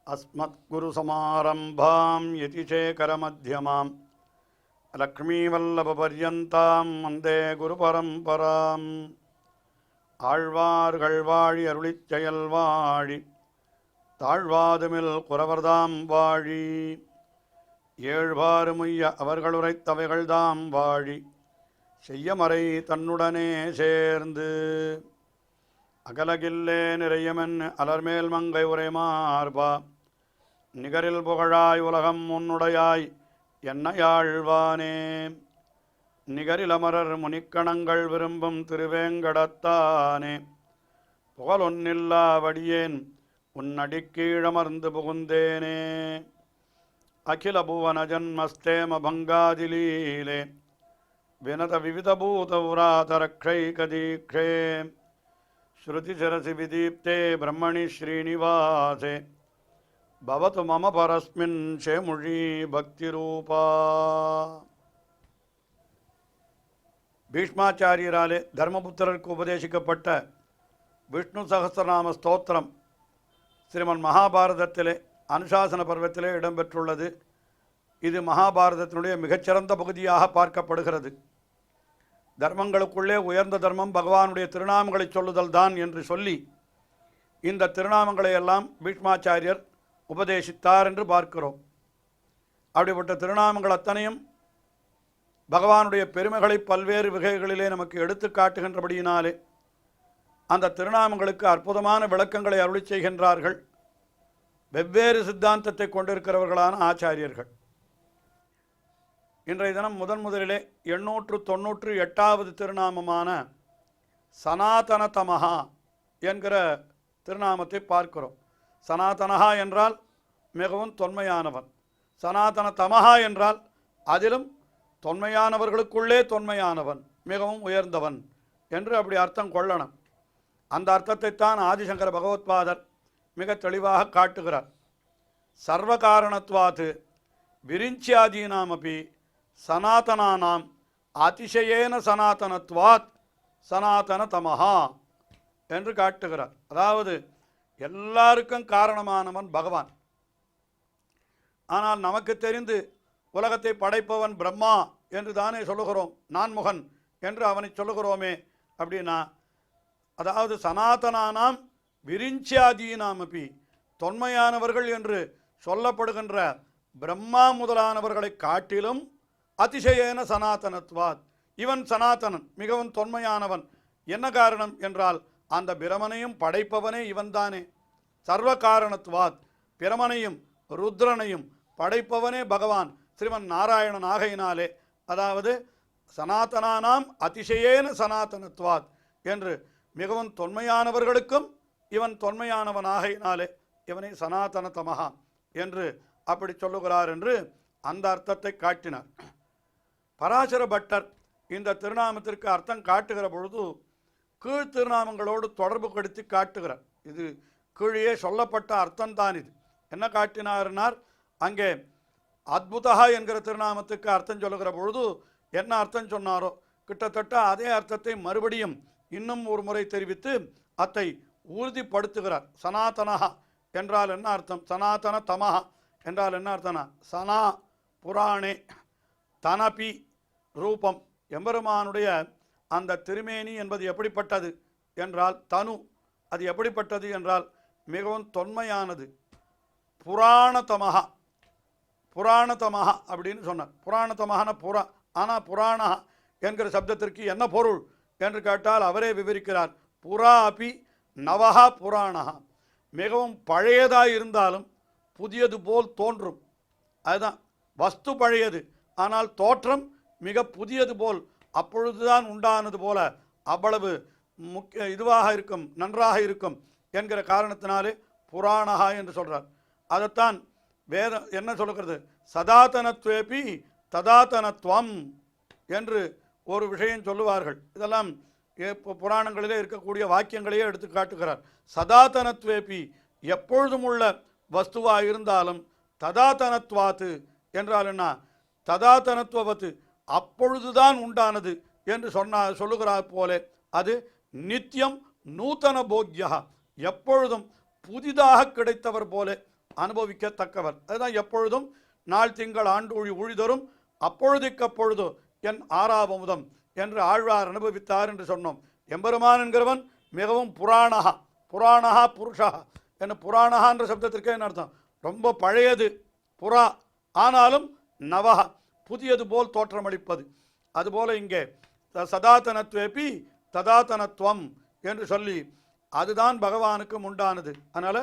अस्मद्गुरुसमारम्भां यतिशेखरमध्यमां लक्ष्मीवल्लभपर्यन्तां वन्दे गुरुपरम्पराम् ஆழ்வார்கள் வாழி அருளிச் செயல் வாழி தாழ்வாதுமில் குறவர்தாம் வாழி ஏழ்வாறுமுய்ய அவர்களுரைத்தவைகள்தாம் வாழி செய்யமறை தன்னுடனே சேர்ந்து அகலகில்லே நிறையமென் அலர்மேல் மங்கை உரைமார்பா நிகரில் புகழாய் உலகம் உன்னுடையாய் என்னையாழ்வானே நிகரிலமரர் முனிக்கணங்கள் விரும்பும் திருவேங்கடத்தானே புகழொன்னில்லா வடியேன் உன்னடிக்கீழமர்ந்து புகுந்தேனே அகில புவன ஜன்மஸ்தேம பங்காதிலீலே வினத விவிதபூத உராதரக்ஷைகதீக்ஷே ஸ்ருதிசரசி விதீப்தே பிரம்மணி ஸ்ரீனிவாசே பவது மம பரஸ்மின் ஷேமுழி பக்திரூபா. பீஷ்மாச்சாரியராலே தர்மபுத்திரருக்கு உபதேசிக்கப்பட்ட விஷ்ணு சகஸ்ரநாம ஸ்தோத்திரம் ஸ்ரீமன் மகாபாரதத்திலே அனுசாசன பர்வத்திலே இடம்பெற்றுள்ளது. இது மகாபாரதத்தினுடைய மிகச்சிறந்த பகுதியாக பார்க்கப்படுகிறது. தர்மங்களுக்குள்ளே உயர்ந்த தர்மம் பகவானுடைய திருநாமங்களை சொல்லுதல் தான் என்று சொல்லி இந்த திருநாமங்களை எல்லாம் பீஷ்மாச்சாரியர் உபதேசித்தார் என்று பார்க்கிறோம். அப்படிப்பட்ட திருநாமங்கள் அத்தனையும் பகவானுடைய பெருமைகளை பல்வேறு வகைகளிலே நமக்கு எடுத்து காட்டுகின்றபடியினாலே அந்த திருநாமங்களுக்கு அற்புதமான விளக்கங்களை அருளி செய்கின்றார்கள் வெவ்வேறு சித்தாந்தத்தை கொண்டிருக்கிறவர்களான ஆச்சாரியர்கள். இன்றைய தினம் முதலிலே 898வது திருநாமமான சனாதனதமஹா என்கிற திருநாமத்தை பார்க்கிறோம். சனாதனஹா என்றால் மிகவும் தொன்மையானவன், சனாதன தமஹா என்றால் அதிலும் தொன்மையானவர்களுக்குள்ளே தொன்மையானவன், மிகவும் உயர்ந்தவன் என்று அப்படி அர்த்தம் கொள்ளணும். அந்த அர்த்தத்தைத்தான் ஆதிசங்கர பகவத்பாதர் மிக தெளிவாக காட்டுகிறார். சர்வ காரணத்வாத்து விரிஞ்சியாதீனாமபி சனாதனானாம் அதிசயேன சனாதனத்வாத் சனாதன தமஹா என்று காட்டுகிறார். அதாவது எல்லாருக்கும் காரணமானவன் பகவான். ஆனால் நமக்கு தெரிந்து உலகத்தை படைப்பவன் பிரம்மா என்று தானே சொல்லுகிறோம், நான்முகன் என்று அவனை சொல்லுகிறோமே. அப்படின்னா அதாவது சனாதனானாம் விரிஞ்சியாதீனாமபி தொன்மையானவர்கள் என்று சொல்லப்படுகின்ற பிரம்மா முதலானவர்களை காட்டிலும் அதிசயேன சனாதனத்வாத் இவன் சனாதனன், மிகவும் தொன்மையானவன். என்ன காரணம் என்றால் அந்த பிரமனையும் படைப்பவனே இவன்தானே. சர்வ காரணத்வாத் பிரமனையும் ருத்ரனையும் படைப்பவனே பகவான் ஸ்ரீமன் நாராயணன் ஆகையினாலே, அதாவது சனாதனானாம் அதிசயேன சனாதனத்வாத் என்று மிகவும் தொன்மையானவர்களுக்கும் இவன் தொன்மையானவன் ஆகையினாலே இவனை சனாதனதமஹா என்று அப்படி சொல்லுகிறார் என்று அந்த அர்த்தத்தை காட்டினார். பராசர பட்டர் இந்த திருநாமத்திற்கு அர்த்தம் காட்டுகிற பொழுது கீழ் திருநாமங்களோடு தொடர்பு படுத்தி காட்டுகிறார். இது கீழே சொல்லப்பட்ட அர்த்தம்தான். இது என்ன காட்டினார்னார், அங்கே அத்புதா என்கிற திருநாமத்துக்கு அர்த்தம் சொல்லுகிற பொழுது என்ன அர்த்தம் சொன்னாரோ கிட்டத்தட்ட அதே அர்த்தத்தை மறுபடியும் இன்னும் ஒரு முறை தெரிவித்து அதை உறுதிப்படுத்துகிறார். சனாதனஹா என்றால் என்ன அர்த்தம், சனாதன தமஹா என்றால் என்ன அர்த்தம்னா சனா புராணே தனபி ரூபம், எம்பெருமானுடைய அந்த திருமேனி என்பது எப்படிப்பட்டது என்றால் தனு, அது எப்படிப்பட்டது என்றால் மிகவும் தொன்மையானது. புராணதமஹா புராணதமஹா அப்படின்னு சொன்னார். புராணதமஹான புறா, ஆனால் புராணா என்கிற சப்தத்திற்கு என்ன பொருள் என்று கேட்டால் அவரே விவரிக்கிறார். புரா அபி நவஹா புராணா, மிகவும் பழையதாக இருந்தாலும் புதியது போல் தோன்றும். அதுதான் வஸ்து பழையது, ஆனால் தோற்றம் மிக புதியது போல் அப்பொழுதுதான் உண்டானது போல அவ்வளவு இதுவாக இருக்கும், நன்றாக இருக்கும் என்கிற காரணத்தினாலே புராணஹா என்று சொல்கிறார். அதைத்தான் வேதம் என்ன சொல்லுகிறது, சதாதனத்வேபி ததாதனத்வம் என்று ஒரு விஷயம் சொல்லுவார்கள். இதெல்லாம் புராணங்களிலே இருக்கக்கூடிய வாக்கியங்களையே எடுத்து காட்டுகிறார். சதாதனத்வேபி எப்பொழுதும் உள்ள வஸ்துவாக இருந்தாலும், ததாதனத்வாத்து என்றால் என்ன, ததாதனத்வவத்து அப்பொழுதுதான் உண்டானது என்று சொல்லுகிறார் போல அது நித்தியம் நூத்தன போக்யா, எப்பொழுதும் புதிதாக கிடைத்தவர் போல அனுபவிக்கத்தக்கவர். அதுதான் எப்பொழுதும் நாள் திங்கள் ஆண்டு உழிதரும் அப்பொழுதுக்கப்பொழுது என் ஆறாவமுதம் என்று ஆழ்வார் அனுபவித்தார் என்று சொன்னோம். எம்பெருமான் என்கிறவன் மிகவும் புராணகா புருஷா என்ன புராணகா என்ற சப்தத்திற்கே என்ன அர்த்தம்? ரொம்ப பழையது புறா, ஆனாலும் நவகா புதியது போல் தோற்றமளிப்பது. அதுபோல இங்கே சதாத்தனத்வேபி ததாத்தனத்துவம் என்று சொல்லி அதுதான் பகவானுக்கு உண்டானது. அதனால்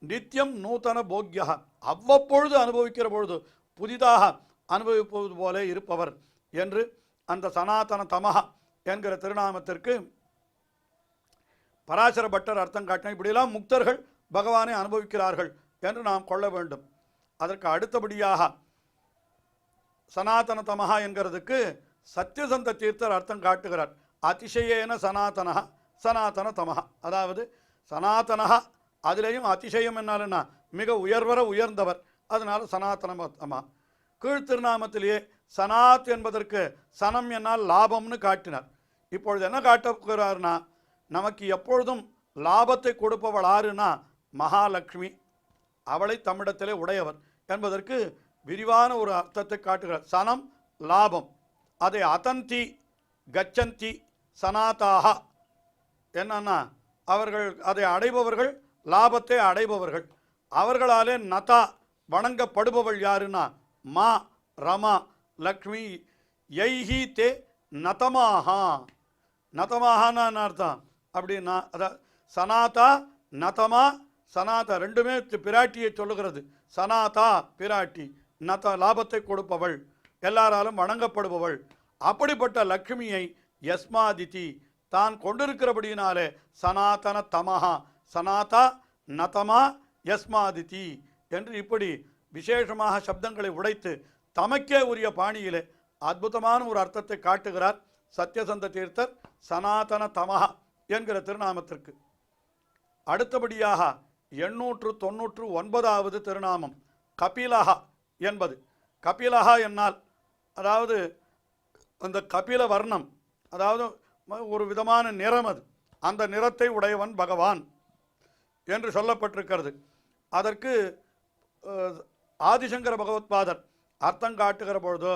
நித்தியம் நூத்தன போக்யா, அவ்வப்பொழுது அனுபவிக்கிற பொழுது புதிதாக அனுபவிப்பது போல இருப்பவர் என்று அந்த சனாதன தமஹா என்கிற திருநாமத்திற்கு பராசர பட்டர் அர்த்தம் காட்டின. இப்படியெல்லாம் முக்தர்கள் பகவானை அனுபவிக்கிறார்கள் என்று நாம் கொள்ள வேண்டும். அதற்கு அடுத்தபடியாக சனாதன தமஹா என்கிறதுக்கு சத்யசந்த தீர்த்தர் அர்த்தம் காட்டுகிறார். அதிசயேன சனாதனஹா சனாதன தமஹா, அதாவது சனாதனஹா அதிலேயும் அதிசயம் என்னாலுன்னா மிக உயர்ந்தவர், அதனால சனாதன தமஹா. கீழ்த்திருநாமத்திலேயே சனாத் என்பதற்கு சனம் என்னால் லாபம்னு காட்டினார். இப்பொழுது என்ன காட்டுகிறார்னா, நமக்கு எப்பொழுதும் லாபத்தை கொடுப்பவள் ஆறுனா மகாலட்சுமி, அவளை தமிழத்திலே உடையவர் என்பதற்கு விரிவான ஒரு அர்த்தத்தை காட்டுகிறார். சனம் லாபம், அதை அதந்தி கச்சந்தி சனாதாக என்னன்னா அவர்கள் அதை அடைபவர்கள், லாபத்தை அடைபவர்கள். அவர்களாலே நதா வணங்கப்படுபவள் யாருன்னா மா ரமா லக்ஷ்மி. யைஹி தே நதமாஹா, நதமாகான்னு அர்த்தம் அப்படின்னா அதான் சனாதா நதமா. சனாதா ரெண்டுமே பிராட்டியை சொல்லுகிறது. சனாதா பிராட்டி, நத லாபத்தை கொடுப்பவள், எல்லாராலும் வணங்கப்படுபவள். அப்படிப்பட்ட லக்ஷ்மியை யஸ்மாதிதி தான் கொண்டிருக்கிறபடியினாலே சனாதன தமஹா சனாதா நதமா யஸ்மாதிதி என்று இப்படி விசேஷமாக சப்தங்களை உடைத்து தமக்கே உரிய பாணியிலே அற்புதமான ஒரு அர்த்தத்தை காட்டுகிறார் சத்யசந்த தீர்த்தர் சனாதன தமஹா என்கிற திருநாமத்திற்கு. அடுத்தபடியாக 899வது திருநாமம் கபிலஹா என்பது. கபிலஹா என்னால் அதாவது அந்த கபில வர்ணம், அதாவது ஒரு விதமான நிறம், அது அந்த நிறத்தை உடையவன் பகவான் என்று சொல்லப்பட்டிருக்கிறது. அதற்கு ஆதிசங்கர பகவத்பாதர் அர்த்தம் காட்டுகிற பொழுது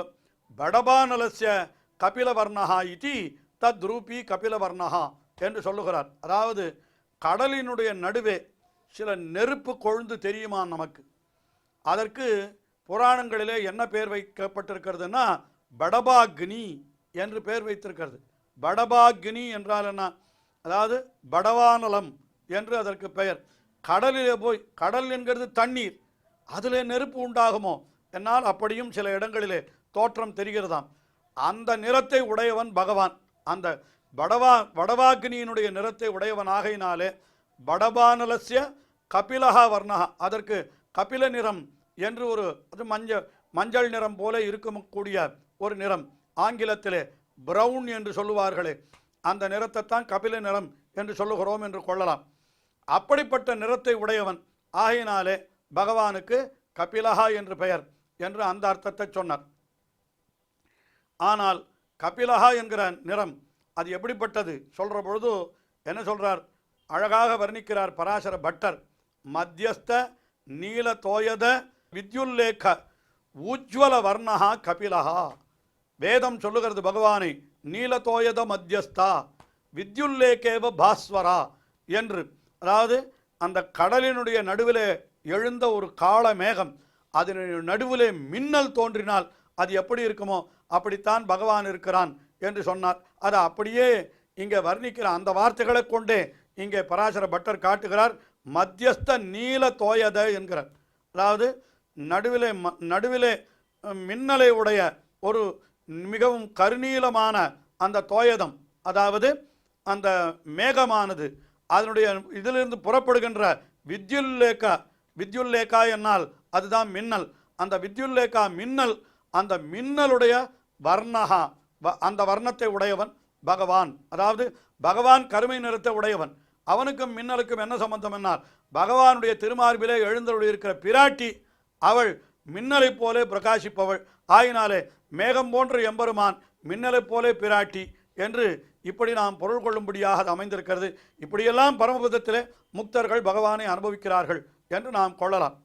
படபானலஸ்ய கபிலவர்ணஹா இதி தத்ரூபி கபிலவர்ணஹா என்று சொல்லுகிறார். அதாவது கடலினுடைய நடுவே சில நெருப்பு கொழுந்து தெரியுமா நமக்கு. அதற்கு புராணங்களிலே என்ன பெயர் வைக்கப்பட்டிருக்கிறதுனா படபாக்னி என்று பெயர் வைத்திருக்கிறது. படபாக்னி என்றால் என்ன? அதாவது படவானலம் என்று அதற்கு பெயர். கடலிலே போய், கடல் என்கிறது தண்ணீர், அதிலே நெருப்பு உண்டாகுமோ என்னால் அப்படியும் சில இடங்களிலே தோற்றம் தெரிகிறதாம். அந்த நிறத்தை உடையவன் பகவான். அந்த வடவாக்னியினுடைய நிறத்தை உடையவன் ஆகையினாலே படபானலஸ்ய கபிலஹா வர்ணஹா, அதற்கு கபில நிறம் என்று ஒரு அது மஞ்சள் நிறம் போல இருக்கக்கூடிய ஒரு நிறம், ஆங்கிலத்திலே பிரவுன் என்று சொல்லுவார்களே, அந்த நிறத்தைத்தான் கபில நிறம் என்று சொல்லுகிறோம் என்று கொள்ளலாம். அப்படிப்பட்ட நிறத்தை உடையவன் ஆகையினாலே பகவானுக்கு கபிலஹா என்று பெயர் என்று அந்த அர்த்தத்தை சொன்னார். ஆனால் கபிலஹா என்கிற நிறம் அது எப்படிப்பட்டது சொல்கிற பொழுது என்ன சொல்கிறார்? அழகாக வர்ணிக்கிறார் பராசர பட்டர். மத்தியஸ்த நீல தோயத வித்யுல்லேக உஜ்வல வர்ணஹா கபிலஹா. வேதம் சொல்லுகிறது பகவானை நீலதோயத மத்தியஸ்தா வித்யுல்லேகேவ பாஸ்வரா என்று. அதாவது அந்த கடலினுடைய நடுவிலே எழுந்த ஒரு காள மேகம், அதனுடைய நடுவிலே மின்னல் தோன்றினால் அது எப்படி இருக்குமோ அப்படித்தான் பகவான் இருக்கிறான் என்று சொன்னார். அதை அப்படியே இங்கே வர்ணிக்கிற அந்த வார்த்தைகளை கொண்டே இங்கே பராசர பட்டர் காட்டுகிறார். மத்தியஸ்த நீல தோயத என்கிறார். அதாவது நடுவிலே மின்னலை உடைய ஒரு மிகவும் கருநீலமான அந்த தோயதம், அதாவது அந்த மேகமானது அதனுடைய இதிலிருந்து புறப்படுகின்ற வித்யுல்லேகா என்னால் அதுதான் மின்னல். அந்த வித்யுல்லேகா மின்னல், அந்த மின்னலுடைய வர்ணஹா, அந்த வர்ணத்தை உடையவன் பகவான். அதாவது பகவான் கருமை நிறத்தை உடையவன். அவனுக்கும் மின்னலுக்கும் என்ன சம்பந்தம் என்னால் பகவானுடைய திருமார்பிலே எழுந்தருளி இருக்கிற பிராட்டி அவள் மின்னலை போலே பிரகாசிப்பவள் ஆயினாலே மேகம் போன்ற எம்பெருமான் மின்னலை போலே பிராட்டி என்று இப்படி நாம் பொருள் கொள்ளும்படியாக அது அமைந்திருக்கிறது. இப்படியெல்லாம் பரமபதத்திலே முக்தர்கள் பகவானை அனுபவிக்கிறார்கள் என்று நாம் கொள்ளலாம்.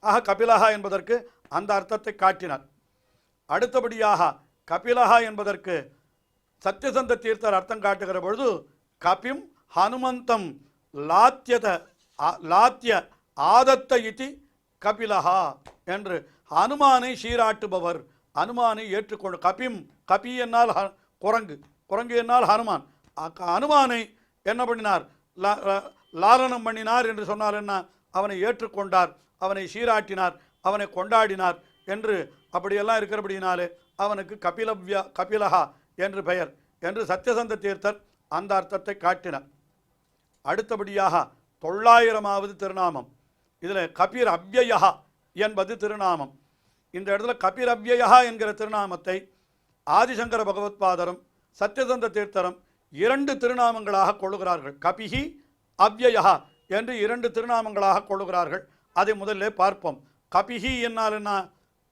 ஆக கபிலஹா என்பதற்கு அந்த அர்த்தத்தை காட்டினார். அடுத்தபடியாக கபிலஹா என்பதற்கு சத்தியசந்த தீர்த்தர் அர்த்தம் காட்டுகிற பொழுது கபிம் ஹனுமந்தம் லாத்திய ஆதத்த இதி கபிலஹா என்று ஹனுமானை சீராட்டுபவர், ஹனுமானை ஏற்றுக்கொண்டு. கபி என்னால் குரங்கு, குரங்கு என்னால் ஹனுமான். ஹனுமானை என்ன பண்ணினார்? லாலனம் பண்ணினார் என்று சொன்னார். என்ன? அவனை ஏற்றுக்கொண்டார், அவனை சீராட்டினார், அவனை கொண்டாடினார் என்று அப்படியெல்லாம் இருக்கிறபடினாலே அவனுக்கு கபிலஹா என்று பெயர் என்று சத்தியசந்த தீர்த்தர் அந்த அர்த்தத்தை காட்டினார். அடுத்தபடியாக 900வது திருநாமம். இதில் கபிர் அவ்யயா என்பது திருநாமம். இந்த இடத்துல கபிர் அவ்யயா என்கிற திருநாமத்தை ஆதிசங்கர பகவத்பாதரும் சத்தியசந்த தீர்த்தரும் 2 திருநாமங்களாக கொள்ளுகிறார்கள். கபிஹி அவ்யயா என்று 2 திருநாமங்களாக கொள்ளுகிறார்கள். அதை முதல்ல பார்ப்போம். கபிஹி என்னால் என்ன?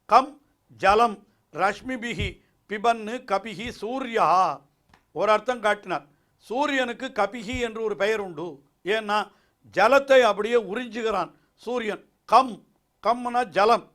கம் ஜலம் ரஷ்மிபிஹி பிபன்னு கபிஹி சூர்யா. ஒரு அர்த்தம் காட்டினார். சூரியனுக்கு கபிஹி என்று ஒரு பெயர் உண்டு. ஏன்னா ஜலத்தை அப்படியே உறிஞ்சுகிறான் சூரியன். கம்னா ஜலம்.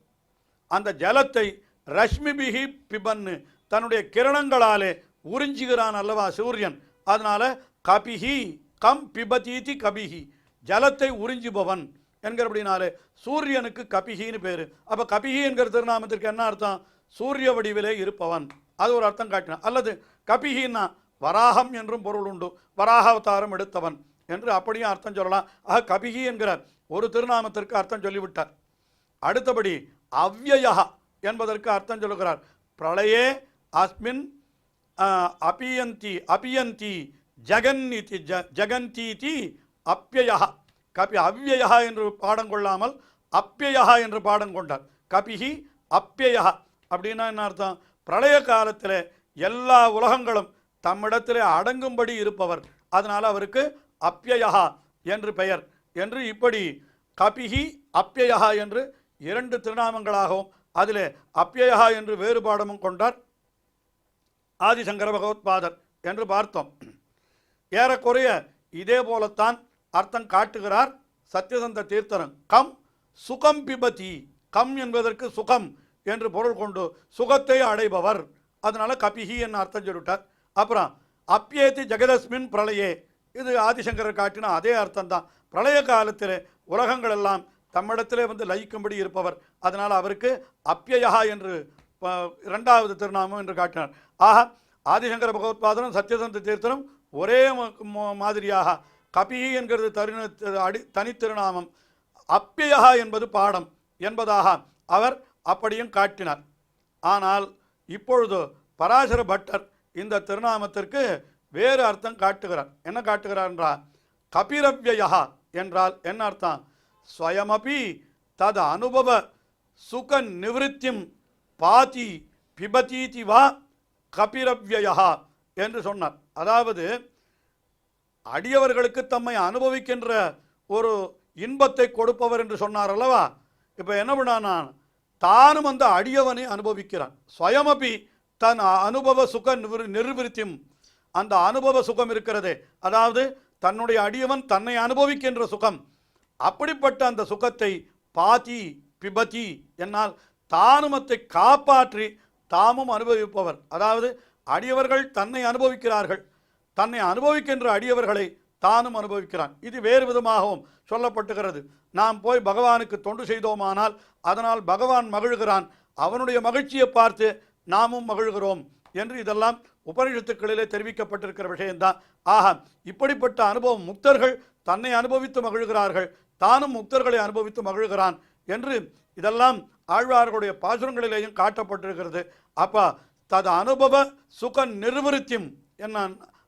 அந்த ஜலத்தை ரஷ்மிபிஹி பிபன்னு தன்னுடைய கிரணங்களாலே உறிஞ்சுகிறான் அல்லவா சூரியன். அதனால கபிஹி கம் பிபதீதி கபிஹி, ஜலத்தை உறிஞ்சுபவன் என்கிறபடினாலே சூரியனுக்கு கபிஹின்னு பேர். அப்போ கபிஹி என்கிற திருநாமத்திற்கு என்ன அர்த்தம்? சூரிய வடிவிலே இருப்பவன். அது ஒரு அர்த்தம் காட்டினான். அல்லது கபிஹின்னா வராகம் என்றும் பொருள் உண்டு, வராக அவதாரம் எடுத்தவன் என்று அப்படியும் அர்த்தம் சொல்லலாம். ஆக கபிஹி என்கிற ஒரு திருநாமத்திற்கு அர்த்தம் சொல்லிவிட்டார். அடுத்தபடி அவ்யயா என்பதற்கு அர்த்தம் சொல்லுகிறார். பிரளயே அஸ்மின் அபியந்தி ஜகந்தீதி அப்யயா. கபி அவ்யயா என்று பாடம் கொள்ளாமல் அப்யயா என்று பாடம் கொண்டார். கபிஹி அப்யயா அப்படின்னா என்ன அர்த்தம்? பிரளய காலத்தில் எல்லா உலகங்களும் தம்மிடத்திலே அடங்கும்படி இருப்பவர். அதனால் அவருக்கு அப்யயா என்று பெயர் என்று இப்படி கபிஹி அப்யயா என்று 2 திருநாமங்களாகவும் அதிலே அப்யயா என்று வேறுபாடமும் கொண்டார் ஆதிசங்கர பகவத்பாதர் என்று பார்த்தோம். ஏறக்குறைய இதே போலத்தான் அர்த்தம் காட்டுகிறார் சத்தியசந்த தீர்த்தரன். கம் சுகம் பிபதி. கம் என்பதற்கு சுகம் என்று பொருள் கொண்டு சுகத்தை அடைபவர். அதனால கபிஹி என்று அர்த்தம் சொல்லிவிட்டார். அப்புறம் அப்யேதி ஜெகதஸ்மின் பிரளயே, இது ஆதிசங்கரர் காட்டின அதே அர்த்தம் தான். பிரளய காலத்தில் உலகங்கள் எல்லாம் தம்மிடத்திலே வந்து லயிக்கும்படி இருப்பவர். அதனால் அவருக்கு அப்யயா என்று 2வது திருநாமம் என்று காட்டினார். ஆக ஆதிசங்கர பகவத்பாதரும் சத்தியசந்த தீர்த்தரும் ஒரே மாதிரியாக கபிஹி என்கிறது தனித்திருநாமம், அப்யயா என்பது பாடம் என்பதாக அவர் அப்படியும் காட்டினார். ஆனால் இப்பொழுது பராசர பட்டர் இந்த திருநாமத்திற்கு வேறு அர்த்தம் காட்டுகிறார். என்ன காட்டுகிறார் என்றால், கபிரவ்யயா என்றால் என்ன அர்த்தம்? ஸ்வயமபி தது அனுபவ சுக நிவிருத்திம் பாதி பிபதீதி வா கபிரவ்யயா என்று சொன்னார். அதாவது அடியவர்களுக்கு தம்மை அனுபவிக்கின்ற ஒரு இன்பத்தை கொடுப்பவர் என்று சொன்னார் அல்லவா. இப்போ என்ன பண்ணான்? தானும் அந்த அடியவனை அனுபவிக்கிறான். ஸ்வயமபி தன் அனுபவ சுக நிர்விருத்தியும், அந்த அனுபவ சுகம் இருக்கிறதே, அதாவது தன்னுடைய அடியவன் தன்னை அனுபவிக்கின்ற சுகம், அப்படிப்பட்ட அந்த சுகத்தை பாதி பிபதி என்னால் தானும் அதை காப்பாற்றி தாமும் அனுபவிப்பவர். அதாவது அடியவர்கள் தன்னை அனுபவிக்கிறார்கள், தன்னை அனுபவிக்கின்ற அடியவர்களை தானும் அனுபவிக்கிறான். இது வேறு விதமாகவும் சொல்லப்பட்டுகிறது. நாம் போய் பகவானுக்கு தொண்டு செய்தோமானால் அதனால் பகவான் மகிழ்கிறான், அவனுடைய மகிழ்ச்சியை பார்த்து நாமும் மகிழ்கிறோம் என்று இதெல்லாம் உபனிஷத்துக்களிலே தெரிவிக்கப்பட்டிருக்கிற விஷயம்தான். ஆக இப்படிப்பட்ட அனுபவம், முக்தர்கள் தன்னை அனுபவித்து மகிழ்கிறார்கள், தானும் முக்தர்களை அனுபவித்து மகிழ்கிறான் என்று இதெல்லாம் ஆழ்வார்களுடைய பாசுரங்களிலேயும் காட்டப்பட்டிருக்கிறது. அப்போ தது அனுபவ சுக நிர்விருத்தியும் என்ன,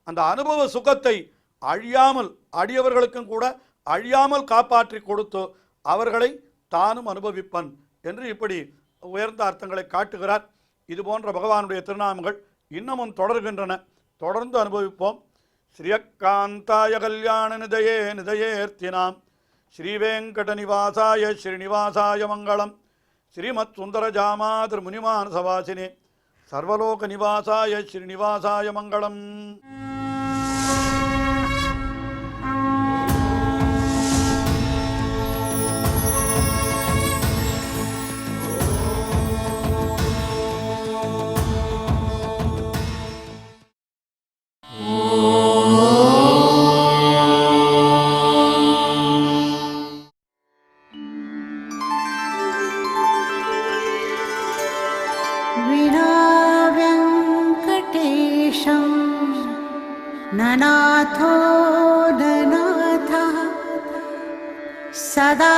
அந்த அனுபவ சுகத்தை அழியாமல் அடியவர்களுக்கும் கூட அழியாமல் காப்பாற்றி கொடுத்து அவர்களை தானும் அனுபவிப்பன் என்று இப்படி உயர்ந்த அர்த்தங்களை காட்டுகிறார். இது போன்ற பகவானுடைய திருநாமங்கள் இன்னமும் தொடர்கின்றன. தொடர்ந்து அனுபவிப்போம். ஸ்ரீயக்காந்தாய கல்யாண நிதயே நிதயேர்த்தினாம் ஸ்ரீவேங்கட நிவாசாய ஸ்ரீனிவாசாய மங்களம். ஸ்ரீமத் சுந்தரஜாமா திருமுனிமானசவாசினே சர்வலோக நிவாசாய ஸ்ரீனிவாசாய மங்களம். ननाथो ननाथः सदा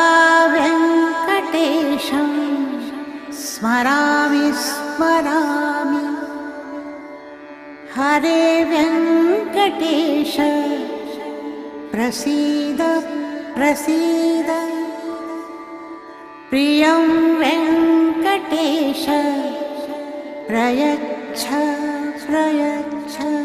वेङ्कटेशं स्मरामि स्मरामि। हरे वेङ्कटेश प्रसीद प्रसीद। प्रियं वेङ्कटेश प्रयच्छ प्रयच्छ।